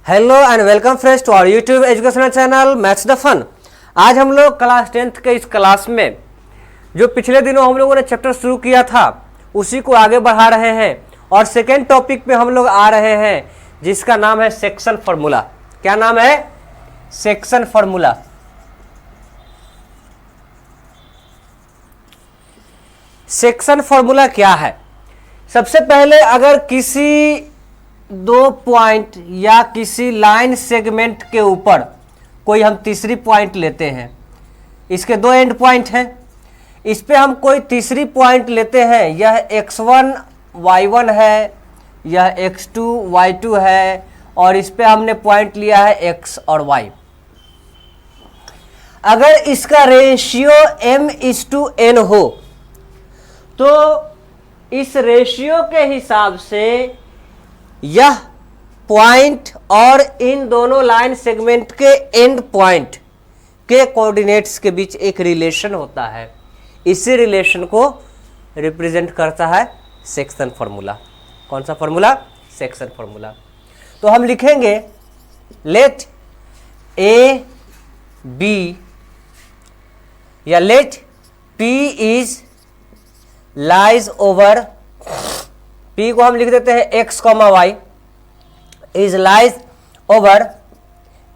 Hello and welcome friends to our YouTube educational channel maths the fun. आज हम लोग class 10th के इस क्लास में जो पिछले दिनों हम लोगों ने चैप्टर शुरू किया था उसी को आगे बढ़ा रहे हैं और सेकेंड टॉपिक पे हम लोग आ रहे हैं जिसका नाम है सेक्शन फार्मूला। क्या नाम है? Section formula. सेक्शन फार्मूला क्या है? सबसे पहले अगर किसी दो पॉइंट या किसी लाइन सेगमेंट के ऊपर कोई हम तीसरी पॉइंट लेते हैं, इसके दो एंड पॉइंट हैं, इस पे हम कोई तीसरी पॉइंट लेते हैं, यह x1 y1 है, यह x2 y2 है और इस पे हमने पॉइंट लिया है x और y। अगर इसका रेशियो m:n हो तो इस रेशियो के हिसाब से यह पॉइंट और इन दोनों लाइन सेगमेंट के एंड पॉइंट के कोऑर्डिनेट्स के बीच एक रिलेशन होता है। इसी रिलेशन को रिप्रेजेंट करता है सेक्शन फार्मूला। कौन सा फार्मूला? Section formula. तो हम लिखेंगे लेट ए बी या let P is lies over, P को हम लिख देते हैं x, y is lies over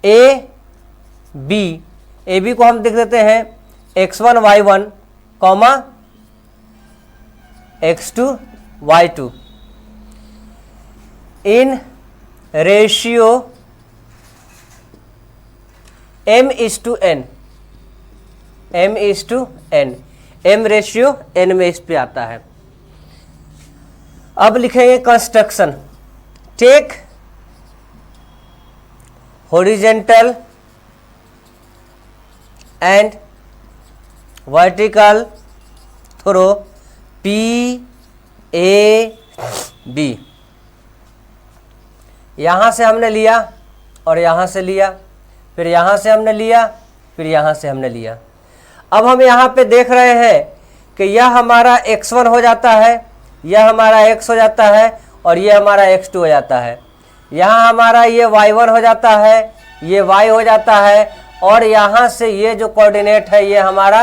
A B को हम लिख देते हैं x1 y1 x2 y2 in ratio m:n। m ratio n में इस पे आता है। अब लिखेंगे construction. Take horizontal and vertical through P A B. यहां से हमने लिया और यहां से लिया, फिर यहां से हमने लिया, फिर यहां से हमने लिया। अब हम यहां पे देख रहे हैं कि यह हमारा x1 हो जाता है, यह हमारा x हो जाता है और यह हमारा x2 हो जाता है। यहाँ हमारा ये y1 हो जाता है, ये y हो जाता है और यहाँ से ये जो कोऑर्डिनेट है ये हमारा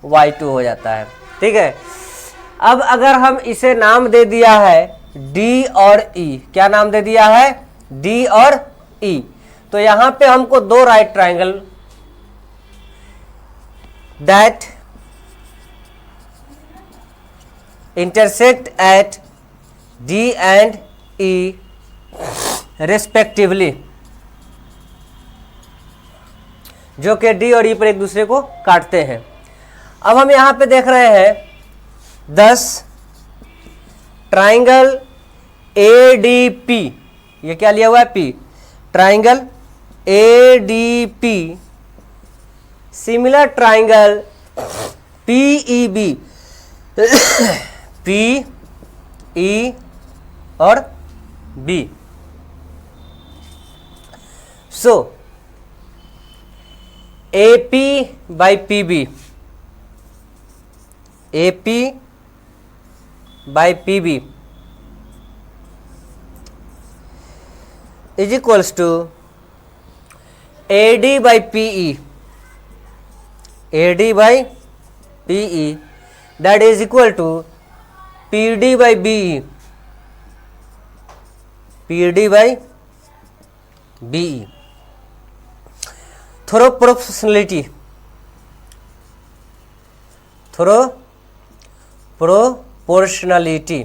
y2 हो जाता है। ठीक है। अब अगर हम इसे नाम दे दिया है d और e, क्या नाम दे दिया है? d और e। तो यहाँ पे हमको दो right triangle that intersect at D and E respectively, जो कि D और E पर एक दूसरे को काटते हैं। अब हम यहां पे देख रहे हैं 10 ट्राइंगल ADP, ये क्या लिया हुआ है? P। Triangle ADP similar triangle PEB P E और B। So AP by PB, AP by PB is equals to AD by PE, AD by PE that is equal to PD by BE, PD by BE। Through proportionality, through proportionality,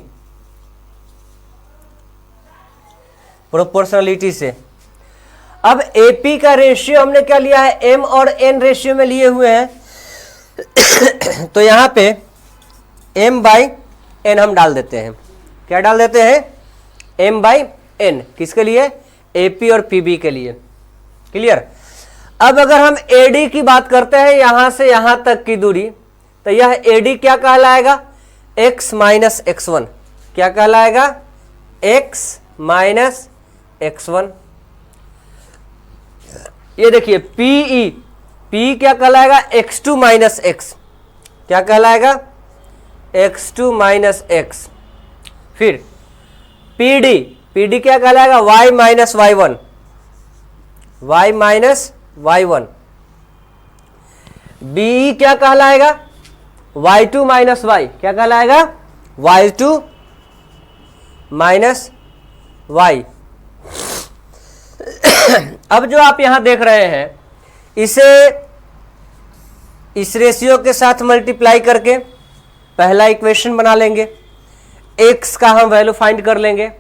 proportionality से अब AP का ratio हमने क्या लिया है? M और N ratio में लिए हुए हैं। तो यहां पे m/n हम डाल देते हैं। क्या डाल देते हैं? m/n। किसके लिए? AP और PB के लिए। क्लियर। अब अगर हम AD की बात करते हैं यहां से यहां तक की दूरी, तो यह AD क्या कहलाएगा? x - x1। क्या कहलाएगा? x - x1। ये देखिए PE, P क्या कहलाएगा? x2 - x। क्या कहलाएगा? x2 - x। फिर PD, PD क्या कहलाएगा? y - y1। y minus y1। B क्या कहलाएगा, y2 माइनस y, क्या कहलाएगा, y2 माइनस y। अब जो आप यहां देख रहे हैं, इसे इस रेशियो के साथ मल्टीप्लाई करके पहला इक्वेशन बना लेंगे। x का हम वैल्यू फाइंड कर लेंगे,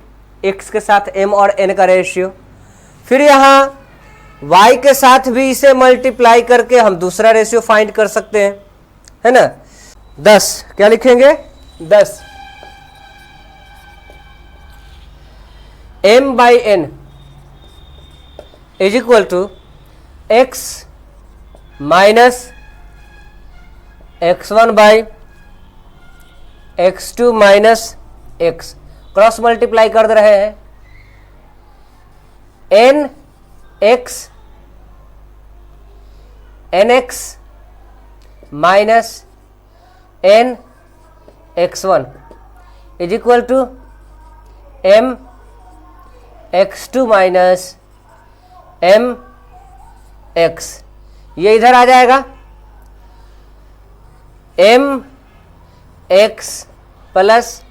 x के साथ m और n का रेशियो। फिर यहाँ y के साथ भी इसे मल्टीप्लाई करके हम दूसरा रेशियो फाइंड कर सकते हैं, है ना। 10 क्या लिखेंगे, 10 m by n is equal to x minus x1 by x2 minus x, cross multiply कर दे रहे हैं। n x minus n x1 is equal to m x2 minus m x, ये इधर आ जाएगा m x plus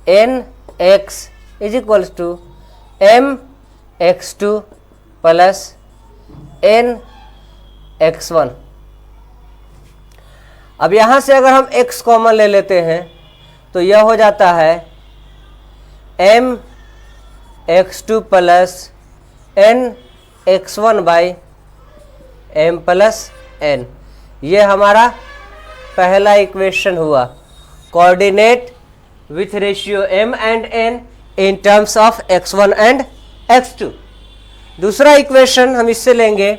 n x is equal to m x2 plus n x1। अब यहां से अगर हम x कॉमन ले लेते हैं तो यह हो जाता है m x2 plus n x1 by m plus n। ये हमारा पहला इक्वेशन हुआ, coordinate with ratio m and n in terms of x1 and x2। दूसरा इक्वेशन हम इससे लेंगे,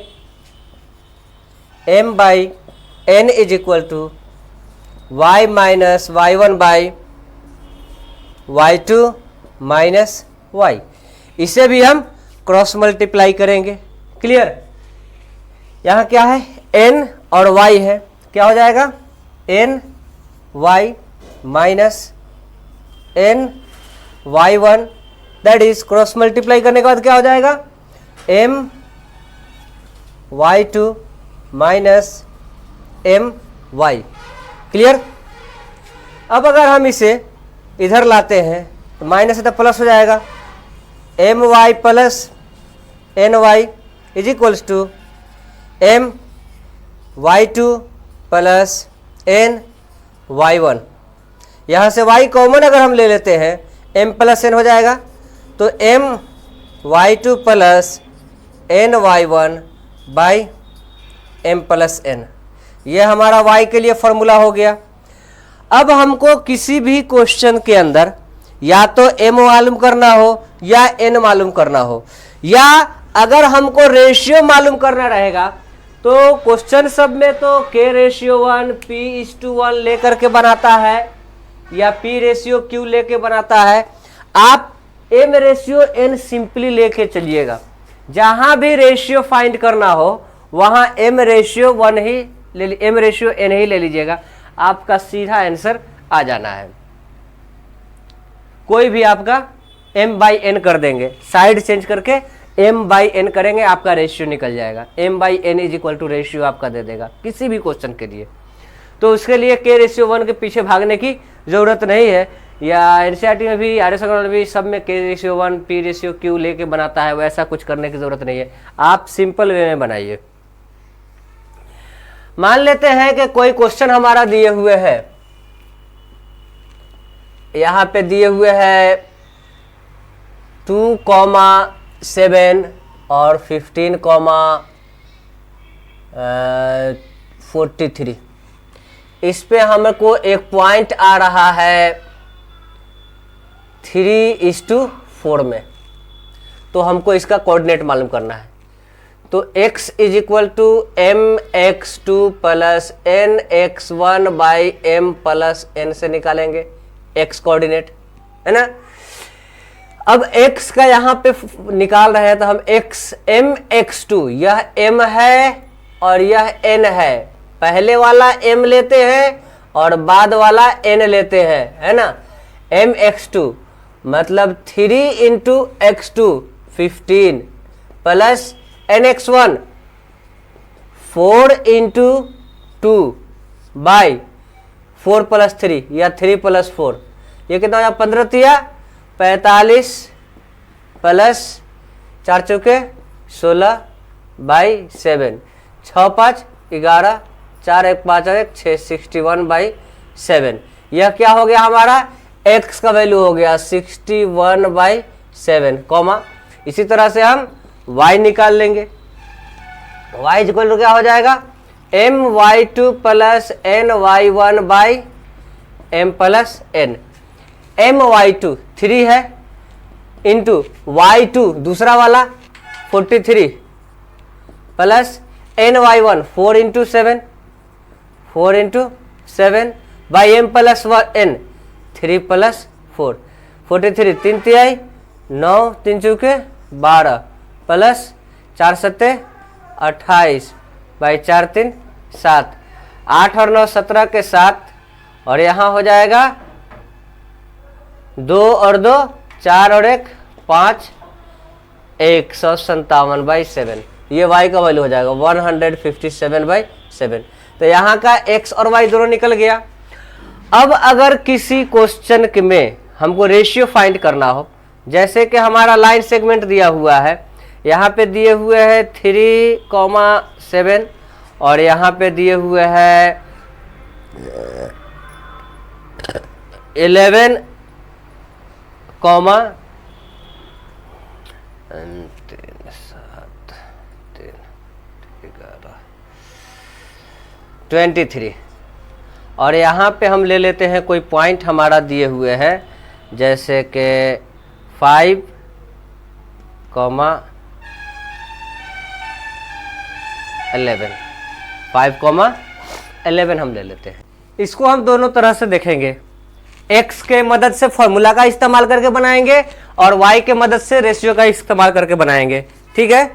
m by n is equal to y minus y1 by y2 minus y। इसे भी हम क्रॉस मल्टीप्लाई करेंगे। क्लियर, यहाँ क्या है, n और y है, क्या हो जाएगा n y minus n y1, that is cross multiply करने के बाद क्या हो जाएगा m y2 minus m y। Clear. अब अगर हम इसे इधर लाते हैं तो माइनस है तो प्लस हो जाएगा, m y plus n y is equals to m y2 plus n y1। यहाँ से y कॉमन अगर हम ले लेते हैं m प्लस n हो जाएगा, तो m y2 plus n y1 by m plus n, ये हमारा y के लिए फॉर्मूला हो गया। अब हमको किसी भी क्वेश्चन के अंदर या तो m मालूम करना हो या n मालूम करना हो, या अगर हमको रेशियो मालूम करना रहेगा तो क्वेश्चन सब में तो k रेशियो 1 p/1 लेकर के बनाता है या p रेशियो q लेके बनाता है। आप m रेशियो n सिंपली लेके चलिएगा, जहां भी रेशियो फाइंड करना हो वहां m रेशियो 1 ही m रेशियो n ही ले लीजिएगा, आपका सीधा आंसर आ जाना है। कोई भी आपका m बाई n कर देंगे, साइड चेंज करके m बाई n करेंगे, आपका रेशियो निकल जाएगा। m by n is equal to ratio आपका दे देगा किसी भी क्वेश्चन के लिए। तो उसके लिए k रेशियो 1 के पीछे भागने की जरूरत नहीं है, या एनसीईआरटी में भी आर एस में भी सब में k ratio 1 p ratio q लेके बनाता है, वैसा कुछ करने की जरूरत नहीं है। आप सिंपल वे में बनाइए। मान लेते हैं कि कोई क्वेश्चन हमारा दिए हुए है, यहां पे दिए हुए है 2,7 और 15,43। इस पे हमको एक पॉइंट आ रहा है 3:4 में, तो हमको इसका कोऑर्डिनेट मालूम करना है। तो x is equal to mx2 plus nx1 by m plus n से निकालेंगे x कोऑर्डिनेट, है ना। अब x का यहाँ पे निकाल रहे हैं तो हम mx2, यह m है और यह n है, पहले वाला m लेते हैं और बाद वाला n लेते हैं, है ना। mx2 मतलब 3 into x2 15 plus nx1 4 into 2 by 4 plus 3 या 3 प्लस 4, ये कितना हो जाएगा 15 तिया 45 प्लस 4 चौके 16 बाई 7, 6 5 11, 4 1 5 1 6, 61 बाई 7। यह क्या हो गया हमारा x का वैल्यू हो गया 61 बाई 7 कॉमा। इसी तरह से हम y निकाल लेंगे। y इक्वल टू क्या हो जाएगा my2 plus ny1 by m plus n। my2 3 है इंटू y2 दूसरा वाला 43 plus ny1 4 into 7 by m plus n 3 plus 4, 43 3 तिहाई 9 3 चौके 12 प्लस 4 सत्ते 28 बाई 4 3 7, 8 और 9 17 के 7, और यहाँ हो जाएगा 2 और 2 4 और 1 5, 157 बाई 7। ये y का वैल्यू हो जाएगा 157 बाई 7। तो यहाँ का x और y दोनों निकल गया। अब अगर किसी क्वेश्चन में हमको रेशियो फाइंड करना हो, जैसे कि हमारा लाइन सेगमेंट दिया हुआ है, यहाँ पे दिए हुए हैं 3,7 और यहाँ पे दिए हुए हैं 11, 23, और यहाँ पे हम ले लेते हैं कोई पॉइंट हमारा दिए हुए हैं, जैसे कि 5, 11, 5,11 हम ले लेते हैं। इसको हम दोनों तरह से देखेंगे, x के मदद से फॉर्मूला का इस्तेमाल करके बनाएंगे और y के मदद से रेशियो का इस्तेमाल करके बनाएंगे। ठीक है,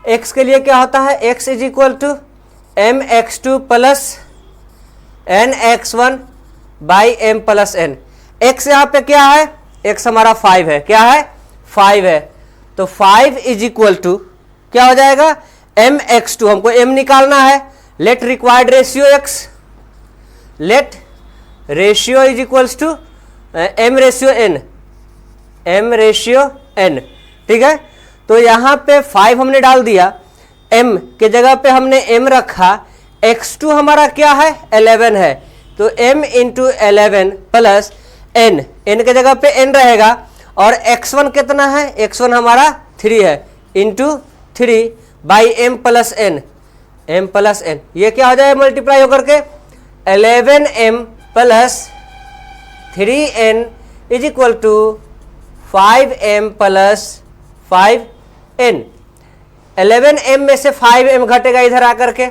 x के लिए क्या होता है x is equal to mx2 plus nx1 by m plus n। x यहाँ पे क्या है, x हमारा 5 है, क्या है 5 है, तो 5 इज इक्वल टू क्या हो जाएगा mx2, हमको m निकालना है। Let required ratio x, let ratio is equals to m ratio n। ठीक है, तो यहाँ पे 5 हमने डाल दिया, m के जगह पे हमने m रखा, x2 हमारा क्या है 11 है, तो m into 11 plus n, n के जगह पे n रहेगा, और x1 कितना है, x1 हमारा 3 है, into 3 by m plus n, ये क्या हो जाएगा मल्टीप्लाई होकर के 11m plus 3n is equal to 5m plus 5n। 11m में से 5m घटेगा इधर आकर के,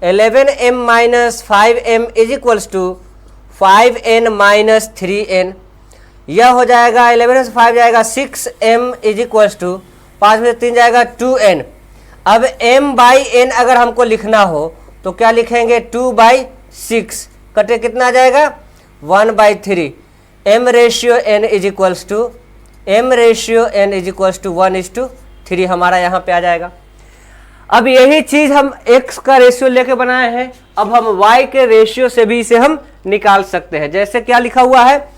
11m minus 5m is equals to 5n minus 3n। यह हो जाएगा 11 से 5 जाएगा 6m इज इक्वल्स टू 5 में 3 जाएगा 2n। अब m बाई n अगर हमको लिखना हो तो क्या लिखेंगे 2/6, कटे कितना आ जाएगा 1/3। m ratio n is equals to 1:3 हमारा यहाँ पे आ जाएगा। अब यही चीज हम x का रेशियो लेके बनाए हैं, अब हम y के रेशियो से भी इसे हम निकाल सकते हैं। जैसे क्या लिखा हुआ है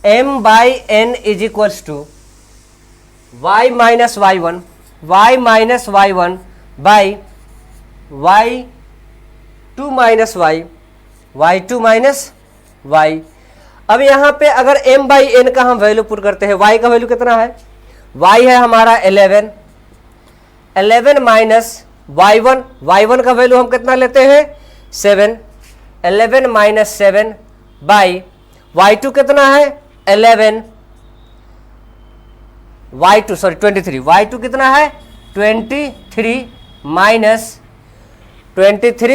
m/n is equals to y minus y1 by y2 minus y। अब यहाँ पे अगर m/n का हम वैल्यू पुट करते हैं, y का वैल्यू कितना है, y है हमारा 11 माइनस y1 का वैल्यू हम कितना लेते हैं 7, 11 माइनस 7 बाई y2 कितना है 11, y2 कितना है 23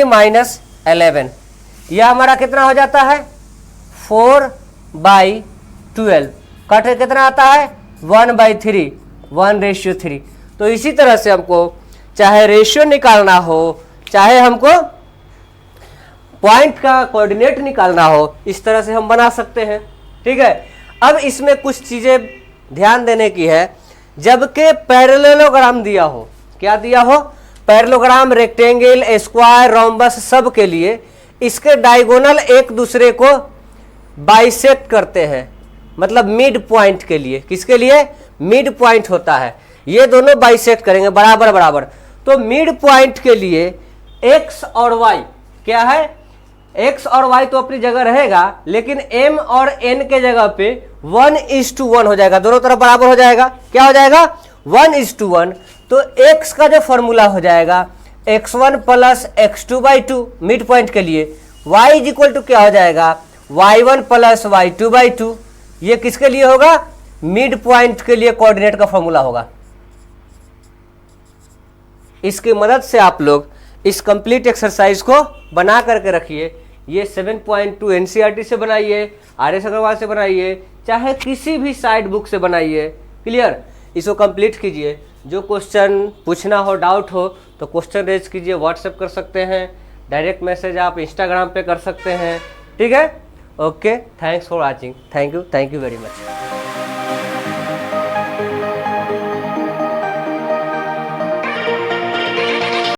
माइनस 11, यह हमारा कितना हो जाता है 4/12, कट कितना आता है 1/3, 1:3। तो इसी तरह से हमको चाहे रेशियो निकालना हो, चाहे हमको पॉइंट का कोऑर्डिनेट निकालना हो, इस तरह से हम बना सकते हैं। ठीक है, अब इसमें कुछ चीजें ध्यान देने की है। जबकि पैरेललोग्राम दिया हो, क्या दिया हो, पैरेललोग्राम, रेक्टेंगल, स्क्वायर, रोम्बस, सब के लिए इसके डायगोनल एक दूसरे को बाइसेक्ट करते हैं, मतलब मिड पॉइंट के लिए, किसके लिए, मिड पॉइंट होता है, ये दोनों बाइसेक्ट करेंगे बराबर बराबर। तो मिड पॉइंट के लिए x और y क्या है, x और y तो अपनी जगह रहेगा, लेकिन m और n के जगह पे 1:1 हो जाएगा, दोनों तरफ बराबर हो जाएगा, क्या हो जाएगा 1:1। तो x का जो फॉर्मूला हो जाएगा x1 plus x2/2 mid point के लिए, y इज इक्वल टू क्या हो जाएगा y1 प्लस y2/2, ये किसके लिए होगा, मिड पॉइंट के लिए कोऑर्डिनेट का फॉर्मूला होगा। इसकी मदद से आप लोग इस कंप्लीट एक्सरसाइज को बना करके रखिए। ये 7.2 एनसीईआरटी से बनाइए, आर.एस. अग्रवाल से बनाइए, चाहे किसी भी साइड बुक से बनाइए, क्लियर। इसको कंप्लीट कीजिए। जो क्वेश्चन पूछना हो, डाउट हो तो क्वेश्चन रेज कीजिए, व्हाट्सएप कर सकते हैं, डायरेक्ट मैसेज आप इंस्टाग्राम पे कर सकते हैं, ठीक है। Okay, thanks for watching, thank you very much.